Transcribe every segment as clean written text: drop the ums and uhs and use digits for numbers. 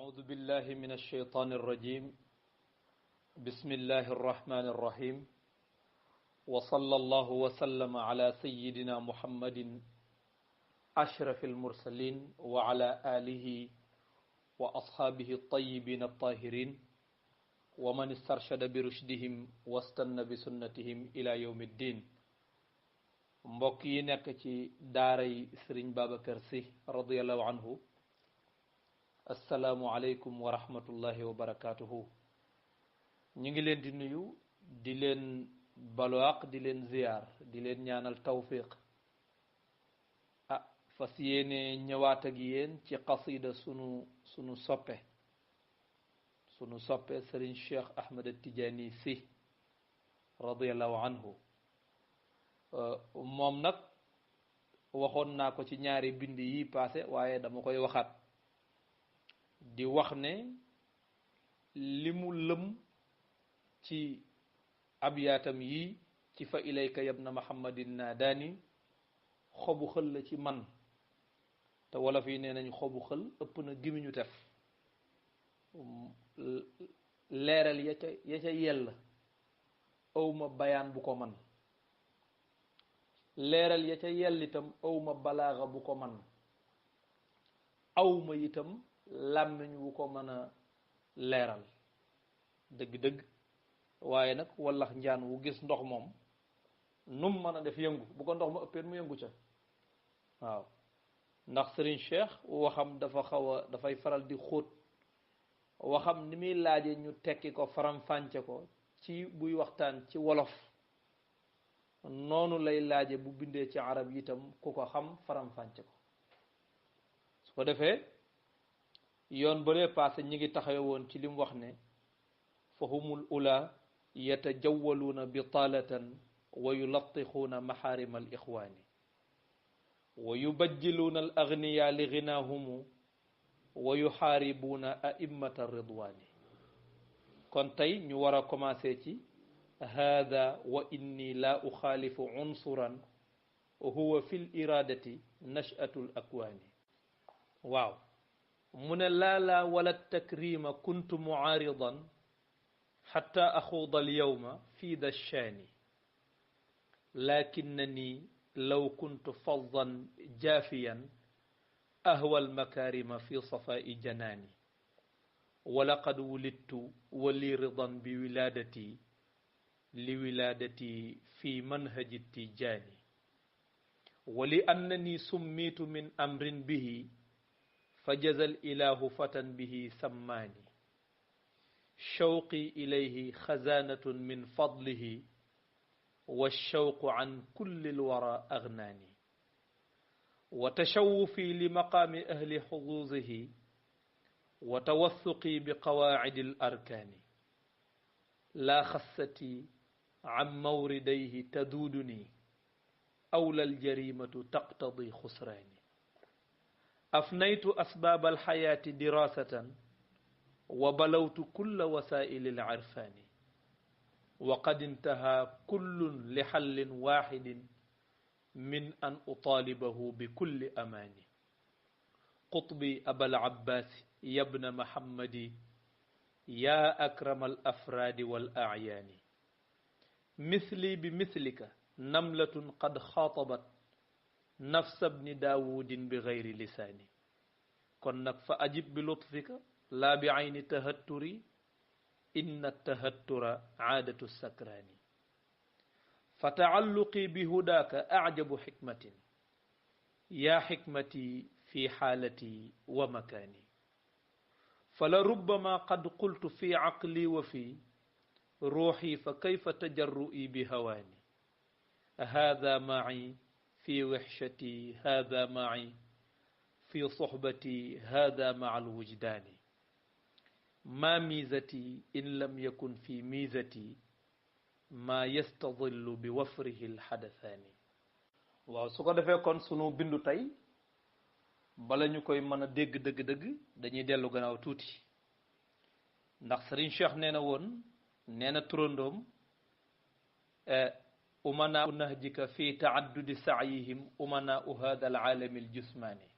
أعوذ بالله من الشيطان الرجيم. بسم الله الرحمن الرحيم. وصلى الله وسلم على سيدنا محمد أشرف المرسلين وعلى آله وأصحابه الطيبين الطاهرين ومن استرشد برشدهم واستنى بسنتهم إلى يوم الدين. mbokk yi nekk ci daaray Sëriñ Babacar Sy radiyallahu anhu, assalaamu aleykum wa rahmatullahi wa barakatuhu. ñu ngi leen di nuyu, di leen balwaaq, di leen ziyaar, di leen ñaanal tawfiq. fas yéene ñëwaat ak yéen ci qasida sunu soppe Sëriñ Cheikh Ahmed Tidiane Sy radiyallahu anhu. moom nag waxoon naa ko ci ñaari bind yi passé, waaye dama koy waxaat di wax ne li mu lëm ci abyaatam yi ci fa ilayka yabna muhammadin naadaani xobu xël la ci man, te wolof yi nee nañ xobu xël ëpp na gimiñu tef. leeral ya ca yell awma bayaan bu ko man, leeral ya ca yell itam awma balaaxa bu ko man, awma itam làmmiñ wu ko mën a leeral dëgg-dëgg. waaye nag wallax njaan wu gis ndox moom num mën a def yëngu, bu ko ndox ma ëppeen mu yëngu ca. waaw, ndax Serigne Cheikh waxam dafay faral di xóot, waxam ni muy laaje ñu tekki ko faram-fànce ko ci buy waxtaan ci wolof, noonu lay laaje bu bindee ci arab itam ku ko xam faram-fànce ko. su ko defee yoon balee passé ñi ngi taxawe woon ci li mu wax ne fa humul ula yatajawwaluuna bitalatan wa yulatixuuna maxaarima al ixwaani wa yubajjiluuna al agniya li ginaahumu wa yuxaaribuuna a'immata ridwaani. kon tey ñu war a commencé ci hada wa inni la uxaalifu unsuran huwa fi l iradati nachatu l akwaani. waaw, mu ne laalaa wala takrima kuntu mucaaridan xatta axuuda alyawma fi da shaani lakinnani law kuntu faddan jaafiyan ahwa almakaarima fi safaa'i janaani walaqad wulidtu wa li ridan bi wilaadati li wilaadati fi manhaji tijaani wa li annani summitu min amrin bihi فجزى الإله فتى به سماني شوقي إليه خزانة من فضله والشوق عن كل الورى أغناني وتشوفي لمقام أهل حظوظه وتوثقي بقواعد الأركان لا خستي عن مورديه تدودني أولى الجريمة تقتضي خسراني أفنيت أسباب الحياة دراسة وبلوت كل وسائل العرفان وقد انتهى كل لحل واحد من أن أطالبه بكل أمان قطبي أبا العباس يا ابن محمد يا أكرم الأفراد والأعيان مثلي بمثلك نملة قد خاطبت نفس ابن داود بغير لساني كن فأجب بلطفك لا بعين تهتري إن التهتر عادة السكران فتعلقي بهداك أعجب حكمة يا حكمتي في حالتي ومكاني فلربما قد قلت في عقلي وفي روحي فكيف تجرؤي بهواني هذا معي في وحشتي هذا معي في صحبتي هذا مع الوجدان ما ميزتي إن لم يكن في ميزتي ما يستظل بوفره الحدثان. waaw, su ko defee kon sunu bindu tey bala ñu koy mën a dégg dëgg-dëgg dañuy dellu gannaaw tuuti, ndax Serigne Cheikh nee na turandoom أمناء نهجك في تعدد سعيهم أمناء هذا العالم الجسماني.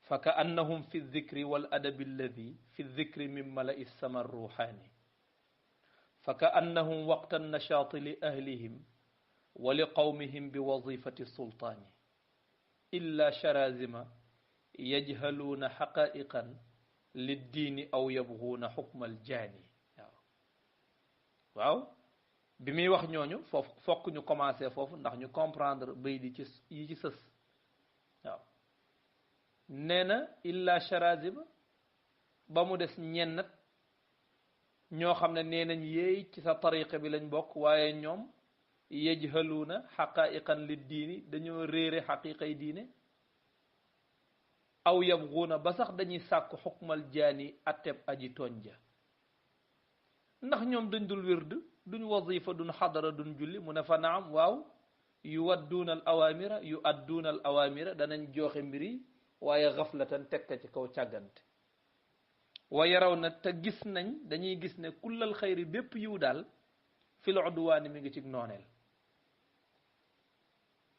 فكأنهم في الذكر والأدب الذي في الذكر من ملأ السماء الروحاني فكأنهم وقت النشاط لأهلهم ولقومهم بوظيفة السلطان إلا شرازم يجهلون حقائقا للدين أو يبغون حكم الجاني waaw bi muy wax ñooñu foofu fokk ñu commencé foofu ndax ñu comprendre bay di ci yi ci sës waaw nee na illa sharazima ba mu des ñennat ñoo xam ne nee nañ yéey ci sa tariqa bi lañ bokk waaye ñoom yajhaluuna xaqaiqan li diini dañoo réere xaqiqay diine aw yabguuna ba sax dañuy sàkku xukmal jaani atteb aji tooñ ja ndax ñoom dañ dul wird duñ wazifa duñ xadara duñ julli mu ne fa naam waaw yu wadduuna al awamira yu adduuna al awamira danañ joxe mbiri waaye xaflatan tekka ci kaw càggante wa yaraw na te gis nañ dañuy gis ne kullal xayri bépp yiw daal fil udwaani mi ngi ci nooneel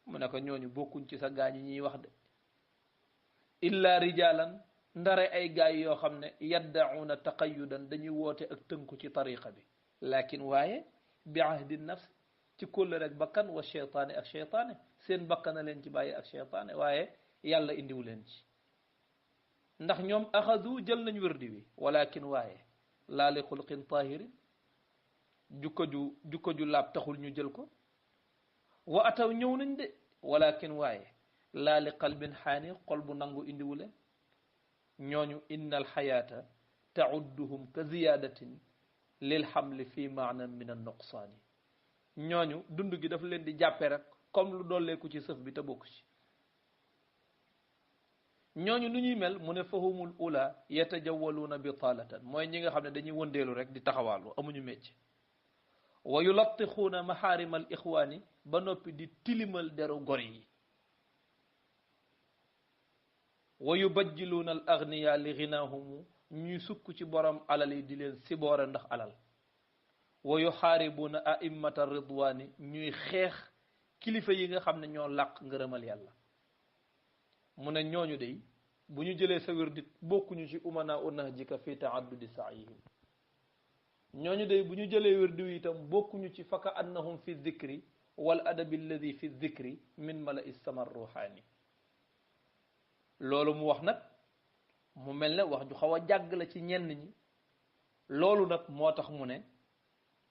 mu ne ko ñooñu bokkuñ ci sa gaañi ñuy wax de illa rijalan ndare ay gaay yoo xam ne yaddauna taqayyudan dañuy woote ak tënku ci tariqa bi lakin waaye bi ahdi nafs ci kóllëre rek bakkan wa cheytaane ak cheytaane seen bakkana leen ci bàyyi ak cheytaane waaye yàlla indiwu leen ci ndax ñoom axadu jël nañ wërdi wi walakin waaye laa li xulqin tahirin jukko ju laab taxul ñu jël ko wa ataw ñëw nañ de walakin waaye laa li qalbin xaani xol bu nangu indiwu leen ñooñu inna alxayaata taudduhum ka ziyadatin lil xamli fi maana min an nuqsaani ñooñu dund gi daf leen di jàppe rek comme lu dolleeku ci sëf bi te bokk ci ñooñu nu ñuy mel mu ne fahumul ula yatajawaluuna bitalatan mooy ñi nga xam ne dañuy wëndeelu rek di taxawaalu amuñu mécc wa yulattixuuna maxaarima al ixwaani ba noppi di tilimal deru gor yi wa yubajjiluuna al agniya li ginaahumu ñuy sukk ci borom alal yi di leen siboore ndax alal wa yuxaaribuuna aimmata ridwaani ñuy xeex kilifa yi nga xam ne ñoo làq ngërëmal yàlla mu ne ñooñu dey bu ñu jëlee sa wirdit bokkuñu ci umana u nahjika fi taaddudi saayihim ñooñu dey bu ñu jëlee wirdi wi itam bokkuñu ci faka annahum fi dhikri wal adabi alladi fi dhikri min mala'i samar ruhaani loolu mu wax nag mu mel ne wax ju xaw a jàgg la ci ñenn ñi loolu nag moo tax mu ne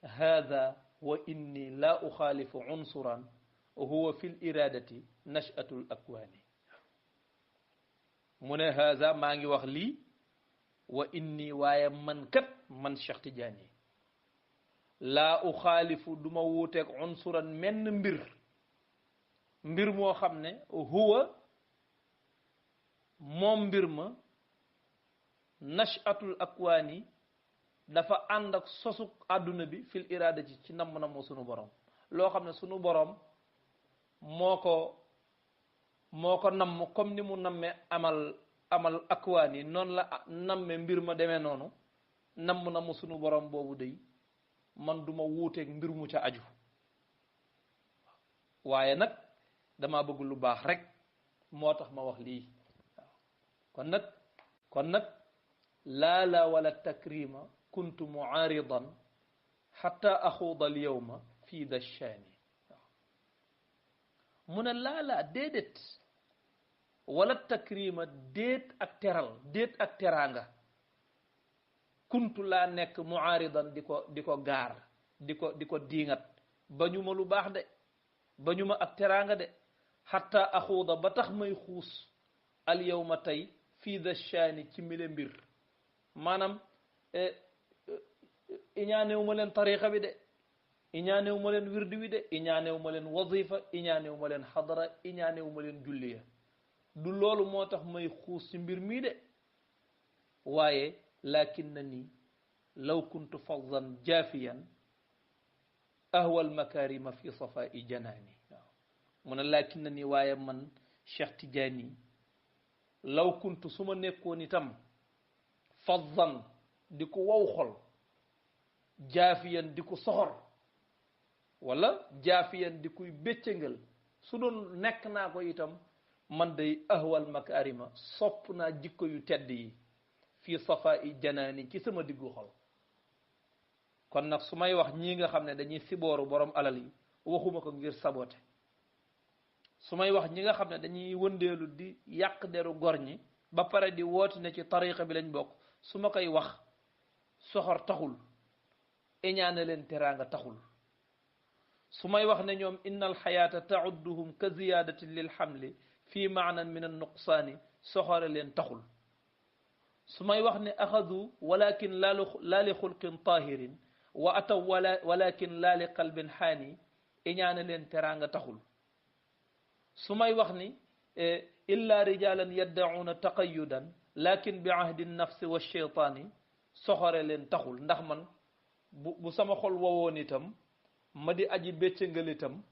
hada wa inni la uxaalifu unsuran huwa fi l iradati nash'atu l akwaani mu ne hada maa ngi wax lii wa inni waaye man kat man Cheikh Tidiane laa uxaalifu duma wuuteeg unsuran menn mbir moo xam ne huwa moom mbir ma nashatul akwaani dafa ànd ak sosuk àdduna bi fil iraada ci namm sunu borom loo xam ne sunu borom moo ko namm comme ni mu nammee amal akwaani noonu la namme mbir ma demee noonu namm sunu borom boobu day man duma wuuteeg mbir mu ca aju waaye nag dama bëgg lu baax rek moo tax ma wax lii kon nag laa wala takrima kuntu muaaridan xatta axuuda al yawma fii da shaani mu ne laa déedéet wala takrima déet ak teral déet ak teraanga kuntu laa nekk muaaridan di ko gaar di ko diingat bañu ma lu baax de bañu ma ak teraanga de xatta axuuda ba tax may xuus al yawma tey fii da shaani ci mile mbir maanaam iñaanewu ma leen tariqa bi de iñaanewu ma leen wirdi wi de iñaanewu ma leen wazifa iñaanewu ma leen xadara iñaanewu ma leen julliya du loolu moo tax may xuus ci mbir mii de waaye lakinnani law kuntu faddan jaafiyan ahwa almakarima fi safai janaani waaw mu ne lakinnani waaye man Cheikh Tidiane law kuntu su ma nekkoon itam faddan di ko wow xol jaafiyan di ko soxor wala jaafiyan di koy béccangal su doon nekk naa ko itam man day ahwal makarima sopp naa jikko yu tedd yi fii safa i janaani ci sama diggu xol kon nag su may wax ñii nga xam ne dañuy sibooru borom alal yi waxuma ko ngir sabote su may wax ñi nga xam ne dañuy wëndeelu di yàq deru gor ñi ba pare di woote ne ci tariqa bi lañ bokk su ma koy wax soxor taxul iñaane leen teraanga taxul su may wax ne ñoom inna alxayaata taudduhum ka ziyadatin lil xamli fii maanan min annuqsaani soxore leen taxul su may wax ne axadu walakin laa li xulqin tahirin wa ataw walakin laa li qalbin xaani iñaane leen teraanga taxul su may wax ni illa rijalan yaddacuuna taqayudan lakin bi ahdi nafsi wa sheytaani soxore leen taxul ndax man bu sama xol wowoon itam ma di aji béccangal itam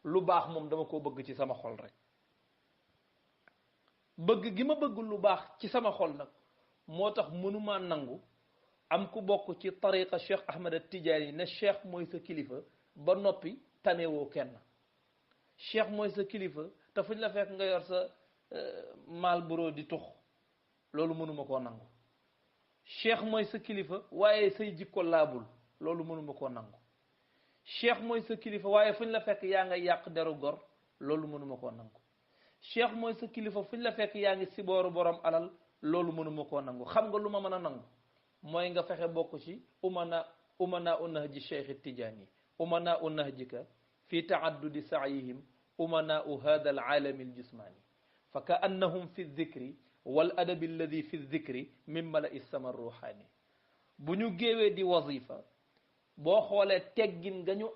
lu baax moom dama ko bëgg ci sama xol rek bëgg gi ma bëgg lu baax ci sama xol nag moo tax mënuma nangu am ku bokk ci tariqa Cheikh Ahmed Tidiane ne cheikh mooy sa kilifa ba noppi tanewoo kenn cheikh mooy sa kilifa te fuñ la fekk nga yor sa maal buro di tux loolu mënuma koo nangu cheikh mooy sa kilifa waaye say jikko laabul loolu mënuma koo nangu cheikh mooy sa kilifa waaye fuñ la fekk yaa nga yàq deru gor loolu mënuma koo nangu cheikh mooy sa kilifa fuñ la fekk yaa ngi sibooru borom alal loolu mënuma koo nangu xam nga lu ma mën a nangu mooy nga fexe bokk ci umana u nahji cheikh Tidiane umana u nahjika fi taaddudi saayihim umana u hada alaalami aljismani fa ka annahum fi dhikri wal adabi alladi fi dhikri min mala'i sama ruhani bu ñu géewee di wazifa boo xoolee teggin ga ñu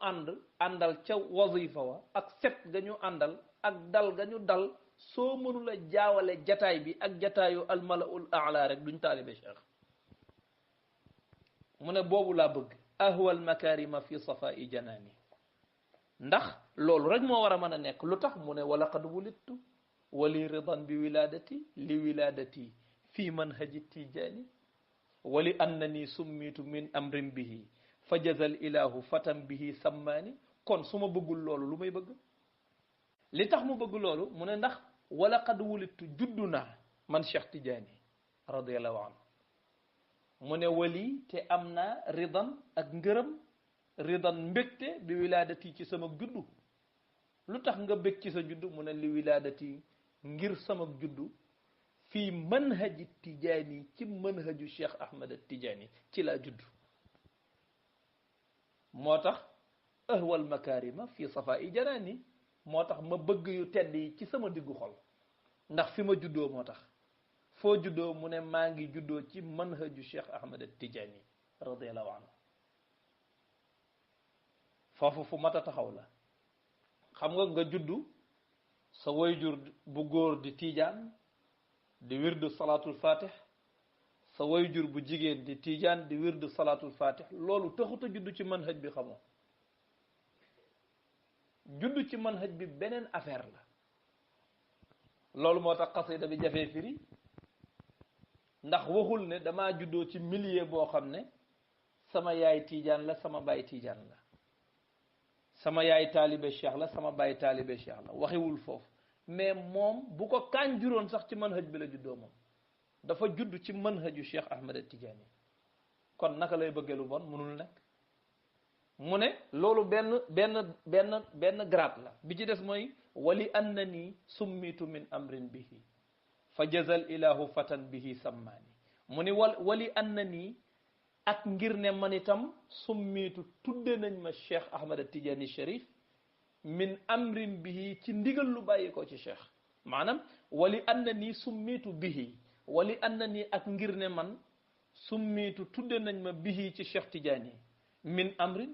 àndal ca wazifa wa ak set ga ñu àndal ak dal ga ñu dal soo mënula jaawale jataay bi ak jataayu almalaul aala rek duñ taalibe cheikh mu ne boobu laa bëgg ahwal makarima fi safai janaani ndax loolu rek moo war a mën a nekk lu tax mu ne wala qad wulidtu wali ridan bi wiladati li wiladati fi manhaji tijaani wali annani summitu min amrin bihi fa jazal ilahu fatan bihi sammaani kon su ma bëggul loolu lu may bëgg li tax mu bëgg loolu mu ne ndax wala qad wulidtu juddu naa man Cheikh Tidiane radiallahu anhu mu ne wali te am naa ridan ak ngërëm ridan mbégte bi wilaadati ci sama juddu lu tax nga bég ci sa juddu mu ne li wilaadati ngir sama juddu fii manhaji Tijaani ci manhaju Cheikh Ahmed Tijaani ci laa juddu moo tax ahwal makarima fii safaa'i janaani moo tax ma bëgg yu tedd yi ci sama diggu xol ndax fi ma juddoo moo tax foo juddoo mu ne maa ngi juddoo ci manhaju Cheikh Ahmed Tijaani radiyallahu anhu foofu fu mat a taxaw la xam nga juddu sa wayjur bu góor di tiijaan di wirdu salaatul fatih sa wayjur bu jigéen di tiijaan di wirdu salaatul fatih loolu taxut a juddu ci manhaj bi xamoo juddu ci manhaj bi beneen affaire la loolu moo tax xasida bi jafee firi ndax waxul ne damaa juddoo ci milieu boo xam ne sama yaay tiijaan la sama baay tiijaan la sama yaay taalibe cheikh la sama baay taalibe cheikh la waxiwul foofu mais moom bu ko kaan juróon sax ci manhaj bi la juddoo moom dafa judd ci manhaju Cheikh Ahmed Tidiane kon naka lay bëggee lu bon mënul nekk mu ne loolu benn grade la bi ci des mooy wali annani summitu min amrin bihi fa jazal ilahu fatan bihi sammaani mu ni wali annani ak ngir ne man itam summitu tudde nañ ma Cheikh Ahmed Tidiane Cherif min amrin bihi ci ndigal lu bàyyi ko ci cheikh maanaam wali annani summitu bihi wali annani ak ngir ne man summitu tudde nañ ma bihi ci Cheikh Tidiane min amrin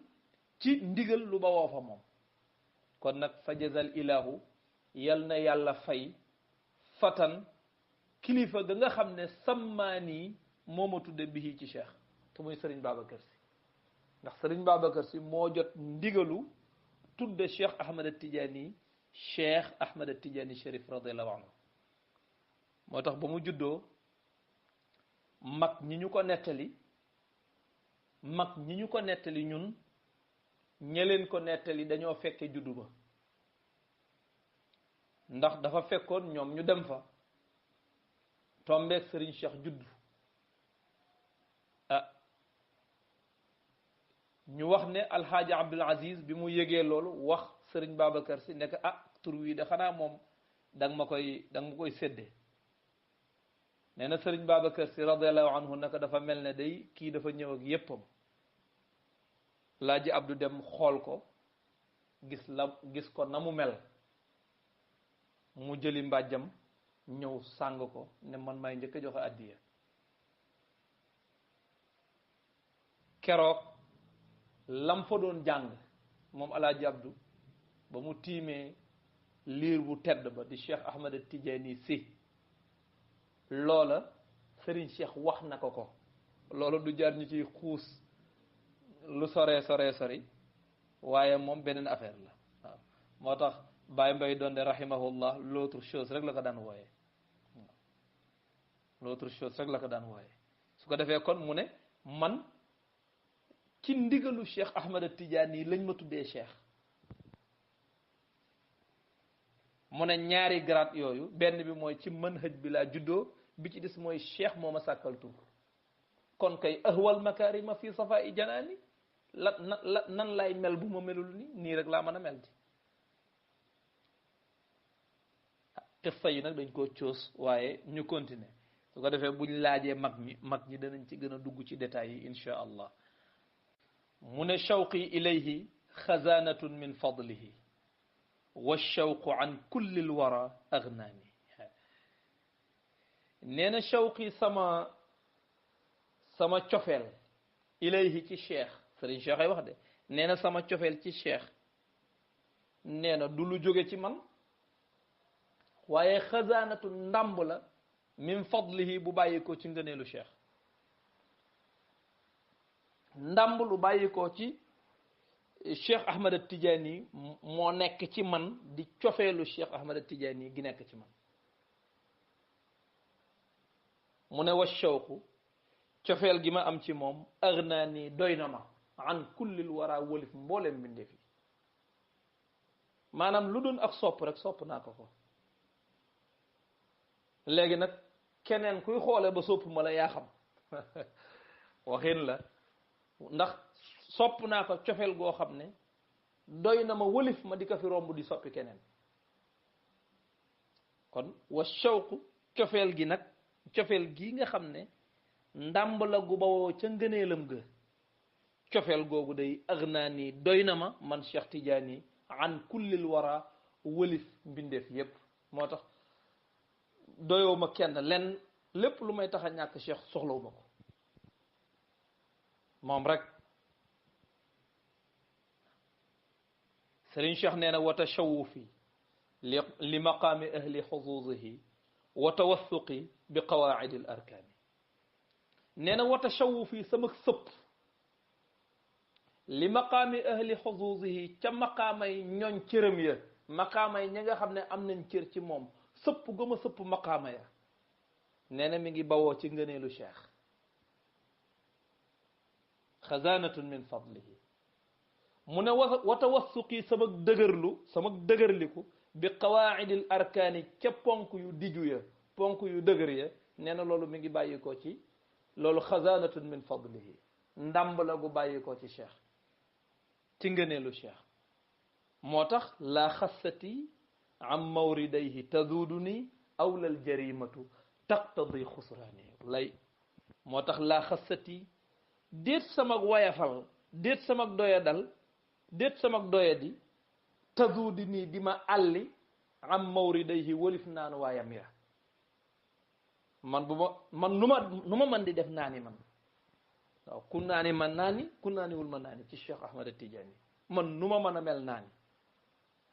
ci ndigal lu ba woo fa moom kon nag fa jazal ilahu yal na yàlla fay fatan kilifa ga nga xam ne sammaani moo ma tudde bihi ci cheikh te muy Serigne Babacar Sy ndax Serigne Babacar Sy moo jot ndigalu tudde Cheikh Ahmed Tidiane Cheikh Ahmed Tidiane Cherif radiallahu anhu moo tax ba mu juddoo mag ñi ñu ko nettali ñun ñeleen ko nettali dañoo fekke juddu ba ndax dafa fekkoon ñoom ñu dem fa tombeek Serigne Cheikh judd ah ñu wax ne alxaaji Abdul Aziz bi mu yëgee loolu wax Serigne Babacar si nekk ah tur wi de xanaa moom da nga ma koy séddee nee na Serigne Babacar si radiallahu anhu naka dafa mel ne day kii dafa ñëw ak yéppam laaji Abdou dem xool ko gis ko na mu mel mu jëli mbàjjam ñëw sàng ko ne man may njëkk a joxe addiya keroog lam fa doon jàng moom alaaji Abdou ba mu tiimee liir bu tedd ba di Cheikh Ahmed Tidiane Sy loola Serigne Cheikh wax na ko loolu du jar ñu ciy xuus lu sori waaye moom beneen affaire la waaw moo tax Baye Mbaye doon de rahimahullah l'autre chose rek la ko daan wooye l'autre chose rek la ko daan wooye su ko defee kon mu ne man ci ndigalu Cheikh Ahmed Tidiane yi lañ ma tuddee Cheikh mu ne ñaari grade yooyu benn bi mooy ci manhaj bi laa juddoo bi ci des mooy Cheikh moo ma sàkkal tur kon kay ahwal makarima fi safai janaani nan lay mel bu ma melul nii rek laa mën a mel di qissa yi nag dañ koo coos waaye ñu continuer su ko defee buñ laajee mag ñi danañ ci gën a dugg ci détails yi insha allah mu ne shawqi ilayhi xazanatun min fadlihi wa shawqu an kulli lwara agnaani nee na shawqi sama cofeel ilayhi ci cheikh Serigne Cheikh ay wax de nee na sama cofeel ci cheikh nee na du lu jóge ci man waaye xazaanatu ndàmb la min fadlihi bu bàyyi ko ci ngëneelu cheikh ndàmb lu bàyyi ko ci Cheikh Ahmed Tidiane moo nekk ci man di cofeelu Cheikh Ahmed Tidiane gi nekk ci man mu ne wa shawqu cofeel gi ma am ci moom agnaani doy na ma an kullil wara wëlif mboolem mbindeef yi maanaam lu doon ak sopp rek sopp naa ko léegi nag keneen kuy xoole ba sopp ma la yaa xam waxin la ndax sopp naa ko cofeel goo xam ne doy na ma wëlif ma di ko fi romb di soppi keneen kon wa shawqu cofeel gi nag cofeel gi nga xam ne ndàmb la gu bawoo ca ngëneelam ga cofeel googu day agnaani doy na ma man Cheikh Tidiane an kullil wara wëlif mbindeef yépp moo tax doyoo ma kenn lenn lépp lu may tax a ñàkk Cheikh soxlawu ma ko moom rek Serigne Cheikh nee na wa tashawufi li maqaami ahli xuzuzihi wa tawassuqi bi qawaacidi al arkaani nee na wa tashawufi sama sëpp li maqaami ahli xuzuzihi ca maqaamay ñooñ cëram ya maqaamay ñi nga xam ne am nañ cër ci moom sëpp gëma sëpp maqaama ya nee na mi ngi bawoo ci ngëneelu cheikh xazanatun min fadlihi mu ne wa tawassuqi sama dëgërliku bi qawaidil arkaani ca ponk yu diju ya ponk yu dëgër ya nee na loolu mi ngi bàyyi ko ci loolu xazanatun min fadlihi ndàmb la gu bàyyi ko ci cheikh ci ngëneelu cheikh moo tax laa xassati am mawridayhi taduduni awlal jarimatu taqtadi xusraani lay moo tax laa xassati déet samag wayafal déet samag doyadal déet samag doyadi taduduni di ma àlli am mawridayhi walif naan waayam ya man nu ma man di def naani man waaw ku naani man naani ku naaniwul ma naani ci Cheikh Ahmed Tidiane man nu ma mën a mel naani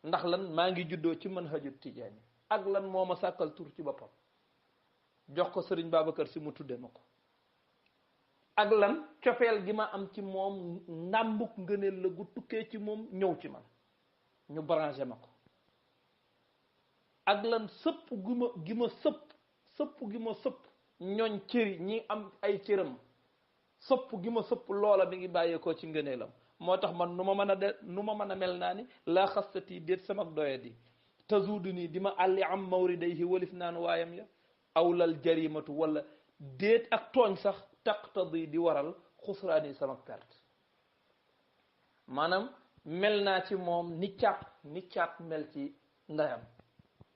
ndax lan maa ngi juddoo ci manhaju Tidiane ak lan moo ma sàkkal tur ci boppam jox ko Serigne Babacar si mu tudde ma ko ak lan cofeel gi ma am ci moom ndàmbuk ngëneel la gu tukkee ci moom ñëw ci man ñu branché ma ko ak lan sëpp gi ma sëpp ñooñ cëri ñi am ay cëram sëpp gi ma sëpp loola mi ngi bàyyeekoo ci ngëneelam moo tax man nu ma mën a mel naa ni laa xastati déet sama doyadi tazuudu nii di ma àlli am mawridayhi walif naan waayam ya awlal jarimatu wala déet ak tooñ sax taqtadi di waral xusraani sama perte maanaam mel naa ci moom ni caat mel ci ndeyam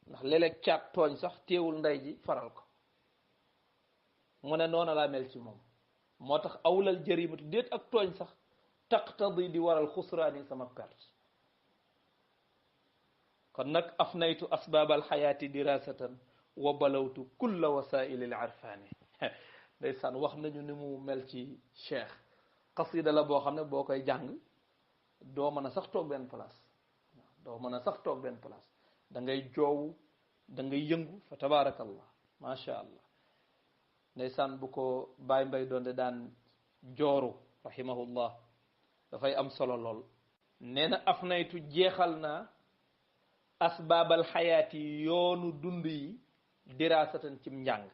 ndax léeg-léeg caat tooñ sax teewul ndey ji faral ko mu ne noona laa mel ci moom moo tax awlal jarimatu déet ak tooñ sax taqtadi di waral xusraani sama perte kon nag afnaytu asbaab alxayaati dirasatan wa balawtu kulla wasaili l arfaani ndeysaan wax nañu ni mu mel ci cheikh xasida la boo xam ne boo koy jàng doo mën a sax toog benn place doo mën a sax toog benn place da ngay joowu da ngay yëngu fa tabarakallah macha allah ndeysaan bu ko Baay Mbay doonde daan jooru rahimahullah dafay am solo lool nee na afnaytu jeexal naa asbaabal xayaati yoonu dund yi dirasatan cim njàng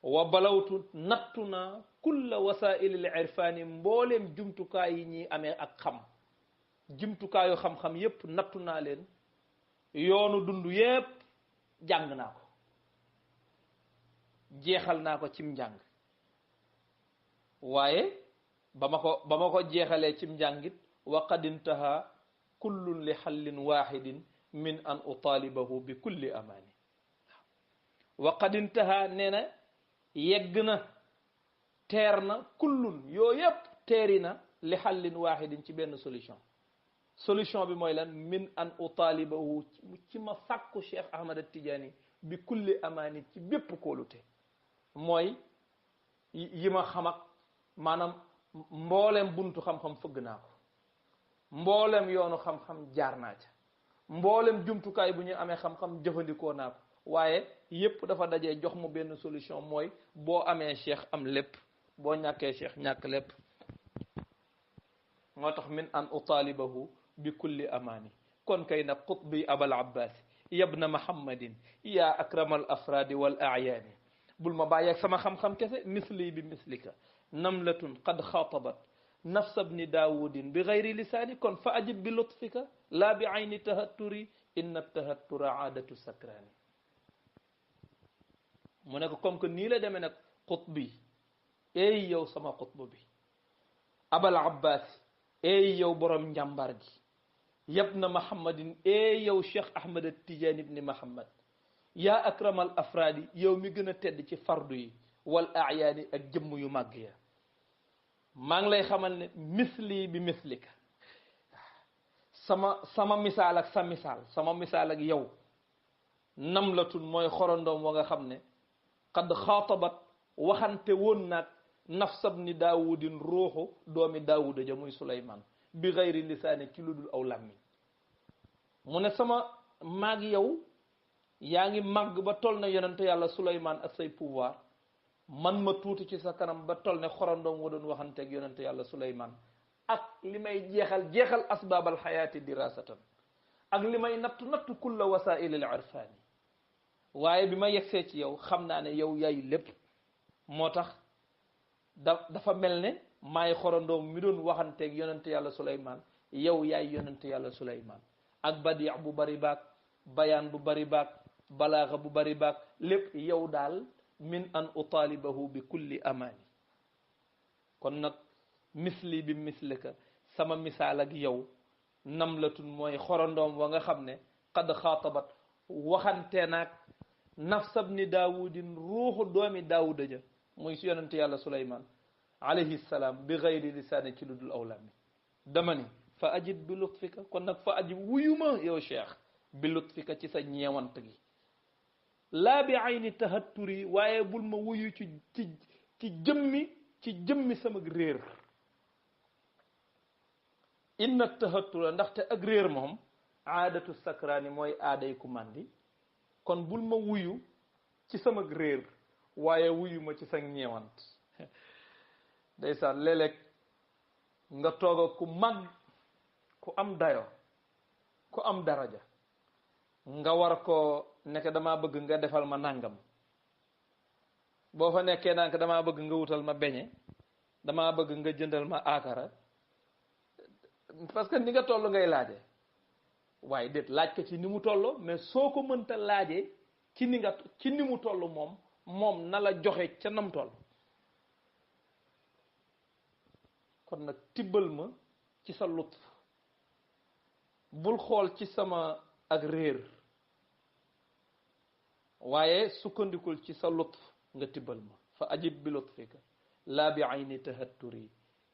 wa balawtu nattu naa kulla wasailil irfaani mbooleem jumtukaay yi ñuy amee ak xam jumtukaayu xam-xam yépp nattu naa leen yoonu dund yépp jàng naa ko jeexal naa ko cim njàng waaye ba ma ko jeexalee cim njàngit wa qad intaha kullun li xallin waxidin min an utaalibahu bi kulli amaani wa qad intaha nee na yegg na teer na kullun yoo yépp teeri na li xallin waxidin ci benn solution bi mooy lan min an utaalibahu ci ma sàkku Cheikh Ahmad Tidiane bi kulli amaani ci bépp kóolute mooy yi ma xam ak maanaam mboolem buntu xam-xam fëgg naa ko mboolem yoonu xam-xam jaar naa ca mboolem jumtukaay bu ñu amee xam-xam jëfandikoo naa ko waaye yépp dafa dajee jox mu benn solution mooy boo amee cheikh am lépp boo ñàkkee cheikh ñàkk lépp moo tax min an utaalibahu bi kulli amaani kon kay nag qutbi abal abbaasi yabna muhammadin yaa akramal afraadi wal ayaani bul ma bàyyeeg sama xam-xam kese misli bi mislika namlatun qad xaatabat nafsa bni daawudin bi gayri lisaani kon fa ajib bi lutfika laa bi ayni tahatturi inna tahattura aadatu sakraani mu ne ko comme que nii la demee nag qutbi eey yow sama qutb bi abal abbaasi eey yow borom njàmbar gi yabna muhammadin eey yow cheikh ahmad tijaani ibni muhammad yaa akramal afraadi yow mi gën a tedd ci fardu yi wal ayaani ak jëmm yu màgg ya maa ngi lay xamal ne misli bi mislika sama misaal ak sa misaal sama misaal ak yow namlatun mooy xorondoom wa nga xam ne qad xaatabat waxante woon naag nafsab ni daawudin ruuxu doomi daawuda ja muy suleyman bi gayri lisaani ci lu dul aw làmmiñ mu ne sama maag yow yaa ngi màgg ba toll ne yonente yàlla suleyman ak say pouvoir man ma tuuti ci sa kanam ba toll ne xorandoom wa doon waxanteeg yonente yàlla suleyman ak li may jeexal asbaabal xayaati dirasatan ak li may nattu kulla wasailil irfaani waaye bi ma yegsee ci yow xam naa ne yow yaay lépp moo tax dafa mel ne maay xorandoom mi doon waxanteeg yonente yàlla suleyman yow yaay yonente yàlla suleyman ak badi bu bari baak bayaan bu bari baak balaaxa bu bari baak lépp yow daal min an utaalibahu bi kulli amaani kon nag misli bi mislika sama misaal ak yow namlatun mooy xorandoom wa nga xam ne qad xaatabat waxante naag nafsab ni daawudin ruuxu doomi daawuda ja muy si yonente yàlla suleyman alayhi salaam bi gayri lisaani ci lu dul aw làmmiñ dama ni fa ajib bi lutfika kon nag fa ajib wuyuma yow cheikh bi lutfika ci sa ñeewant gi laa bi ayni tahatturi waaye bul ma wuyu ci jëmmi sama réer inna tahattura ndaxte ak réer moom aadatu sakraani mooy aaday ku màndi kon bul ma wuyu ci sama réer waaye wuyu ma ci sa ñeewant ndeysaan léeg-léeg nga toog ak ku mag ku am dayo ku am daraja nga war ko nekk damaa bëgg nga defal ma nangam boo fa nekkee naan damaa bëgg nga wutal ma beñe damaa bëgg nga jëndal ma akara parce que ni nga toll ngay laaje waaye déet laaj ko ci ni mu toll mais soo ko mënta laajee ci ni mu toll moom na la joxe ca nam toll kon nag tibbal ma ci sa lutf bul xool ci sama ak réer waaye sukkandikul ci sa lutf nga tibbal ma fa ajib bi lutfika laa bi ayni tahatturi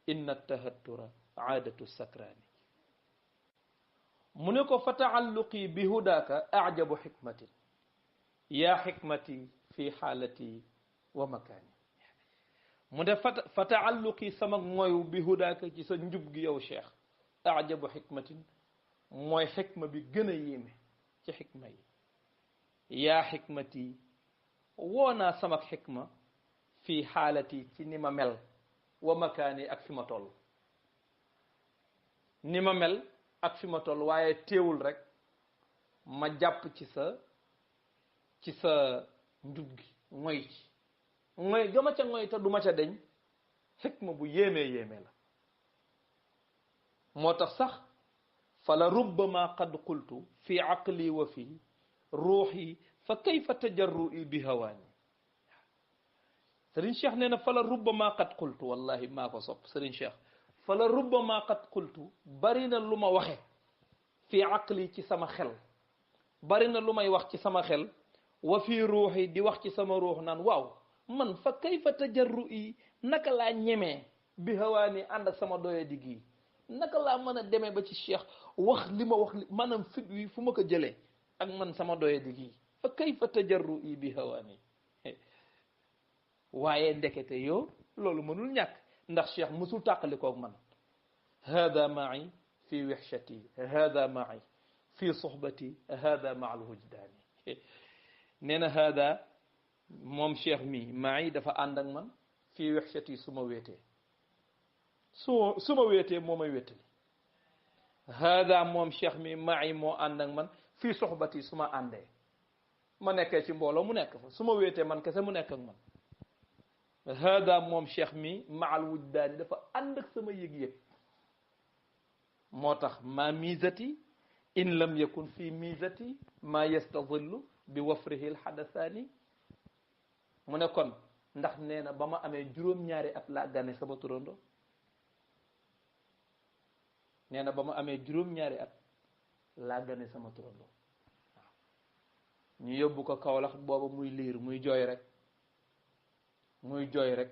inna tahattura aadatu sakraani mu ne ko fa taalluqi bi hudaaka ajabu xikmatin yaa xikmati fi xaalati wa makaani mu ne fa taalluqi sama moyu bi hudaaka ci sa njub gi yow cheikh ajabu xikmatin mooy xikma bi gën a yéeme ci xikma yi yaa xikmati woo naa sama xikma fii xaalati ci ni ma mel wa makaani ak fi ma toll ni ma mel ak fi ma toll waaye teewul rek ma jàpp ci sa njub gi ngoy ci ngoy gama ca ngoy te du ma ca deñ xikma bu yéemee yéeme la moo tax sax fala rubbama qad qultu fi aqli wa fi ruuxi fa kayfa tajarru'i bi hawaani Serigne Cheikh nee na fala rubbama qad qultu wallahi maa ko sopp Serigne Cheikh fala rubbama qad qultu bari na lu ma waxe fi aqli ci sama xel bari na lu may wax ci sama xel wa fi ruuxi di wax ci sama ruux naan waaw man fa kayfa tajarru'i naka laa ñemee bi hawaani ànd ak sama doye di gii naka laa mën a demee ba ci cheikh wax li ma wax maanaam fit wi fu ma ko jëlee ak man sama doye di gii fa kayfa tajarru'i bi hawaani waaye ndekete yow loolu mënul ñàkk ndax cheikh mësul tàqalikoog man hada ma'i fi wixshati hada ma'i fi suhbati hada ma al wujdaani nee na hada moom cheikh mi ma'i dafa ànd ak man fi wixshati su ma wéetee su ma wéetee moo may wéttali hada moom cheikh mi ma'i moo ànd ak man fii soxbati su ma àndee ma nekkee ci mbooloo mu nekk fa su ma wéetee man kese mu nekk ak man hada moom cheikh mi maal wujdaani dafa ànd ak sama yëg-yëg moo tax ma misati in lam yakun fi misati ma yastadillu bi wafrihi alxadasaani mu ne kon ndax nee na ba ma amee juróom-ñaari at laa gane sama turando nee na ba ma amee juróom-ñaari at laa gane sama turando waaw ñu yóbbu ko Kawlax booba muy liir muy jooy rek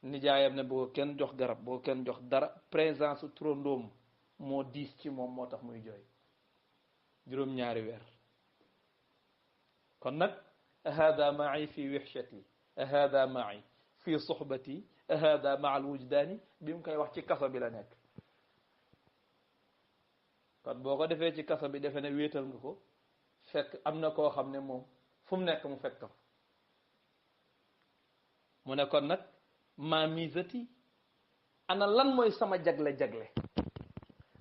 nijaayam ne boo kenn jox garab boo kenn jox dara présence turandoom moo diis ci moom moo tax muy jooy juróom-ñaari weer kon nag hada ma'i fi wixshati hada ma'i fi suhbati hada ma al wujdaani bi mu koy wax ci kaso bi la nekk kon boo ko defee ci kaso bi defe ne wéetal nga ko fekk am na koo xam ne moom fu mu nekk mu fekk ko mu ne kon nag ma misati ana lan mooy sama jagle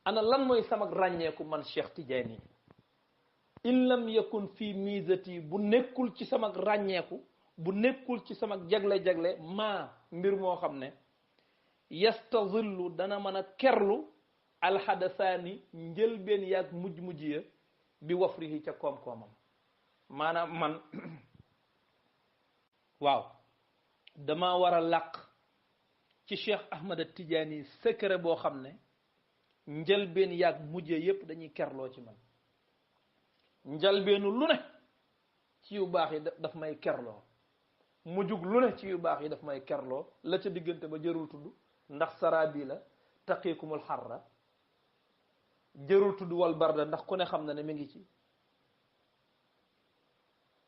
ana lan mooy sama ràññeeku man Cheikh Tidiane in lam yakun fii misati bu nekkul ci sama ràññeeku bu nekkul ci sama jagle maa mbir moo xam ne yastazillu dana mën a kerlu alxadasaani njëlbeen yaag mujj ya bi wafrihi ca koom-koomam maanaam man waaw dama war a làq ci Cheikh Ahmad Tidiane secret boo xam ne njëlbeen yaag mujj yépp dañuy kerloo ci man njëlbeenu lu ne ci yu baax yi daf may kerloo mujjug lu ne ci yu baax yi daf may kerloo la ca diggante ba jërul tudd ndax sarabi la taqiikumul xarra jërul tudd wal barda ndax ku ne xam na ne mi ngi ci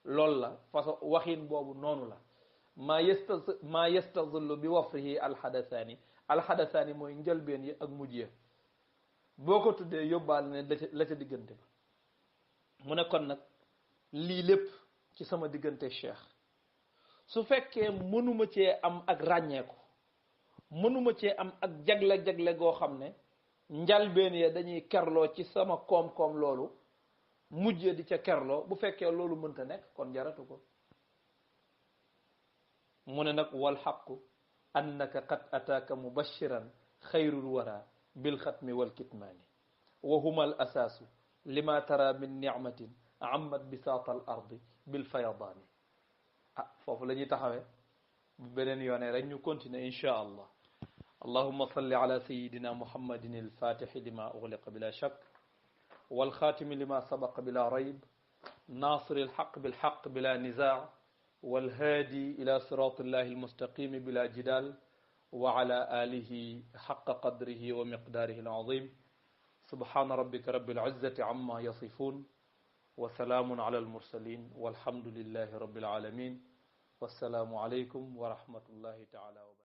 loolu la façon waxin boobu noonu la ma yastazillu bi wafrihi alxadasaani mooy njëlbeen yi ak mujj ya boo ko tuddee yóbbaale ne la ca diggante ba mu ne kon nag lii lépp ci sama diggante cheikh su fekkee mënuma cee am ak ràññeeku mënuma cee am ak jagle goo xam ne njalbeen ya dañuy kerloo ci sama koom-koom loolu mujjee di ca kerloo bu fekkee loolu mënta nekk kon jaratu ko mu ne nag wal xaqu annaka qad ataaka mubashiran xayrul wara بالختم والكتمان وهما الأساس لما ترى من نعمة عمت بساط الأرض بالفيضان فوف لا ني تخاوي بنين يوني رك ني كونتيني ان شاء الله اللهم صل على سيدنا محمد الفاتح لما أغلق بلا شك والخاتم لما سبق بلا ريب ناصر الحق بالحق بلا نزاع والهادي إلى صراط الله المستقيم بلا جدال وعلى آله حق قدره ومقداره العظيم سبحان ربك رب العزة عما يصفون وسلام على المرسلين والحمد لله رب العالمين والسلام عليكم ورحمة الله تعالى وبركاته